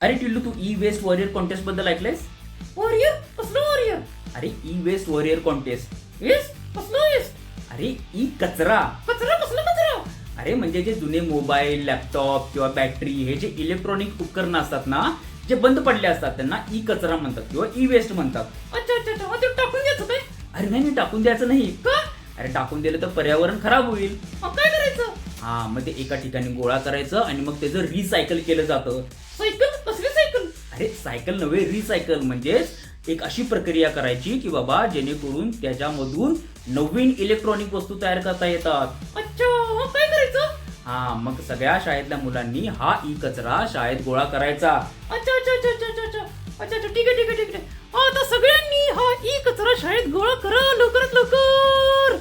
अरे टिल्लू, तू E waste warrior contest बद्दल ऐकलंयस? वॉरियर? कसलं वॉरियर? अरे E waste warrior contest. Yes, कसलं येस? अरे ई कचरा. कचरा? कसलं कचरा? अरे म्हणजे जे जुने मोबाईल, लॅपटॉप किंवा बॅटरी हे जे इलेक्ट्रॉनिक उपकरणं असतात ना, जे बंद पडले असतात त्यांना ई कचरा म्हणतात किंवा ई वेस्ट म्हणतात. अच्छा अच्छा अच्छा, ते टाकून द्यायचं काय? अरे नाही, टाकून द्यायचं नाही. का? अरे टाकून दिलं तर पर्यावरण खराब होईल. मग काय करायचं? हा, मग ते एका ठिकाणी गोळा करायचं आणि मग त्याचं रिसायकल केलं जातं. सायकल? कसली सायकल? अरे सायकल नव्हे, रिसायकल म्हणजेच एक अशी प्रक्रिया करायची की बाबा जेणेकरून त्याच्यामधून नवीन इलेक्ट्रॉनिक वस्तू तयार करता येतात. अच्छा, मग काय करायचं? हा, मग सगळ्या शाळेतल्या मुलांनी हा ई कचरा शाळेत गोळा करायचा. अच्छा अच्छा अच्छा अच्छा अच्छा अच्छा अच्छा अच्छा, ठीक आहे ठीक आहे ठीक आहे. आता सगळ्यांनी हा ई कचरा शाळेत गोळा करा, लवकरात लवकर.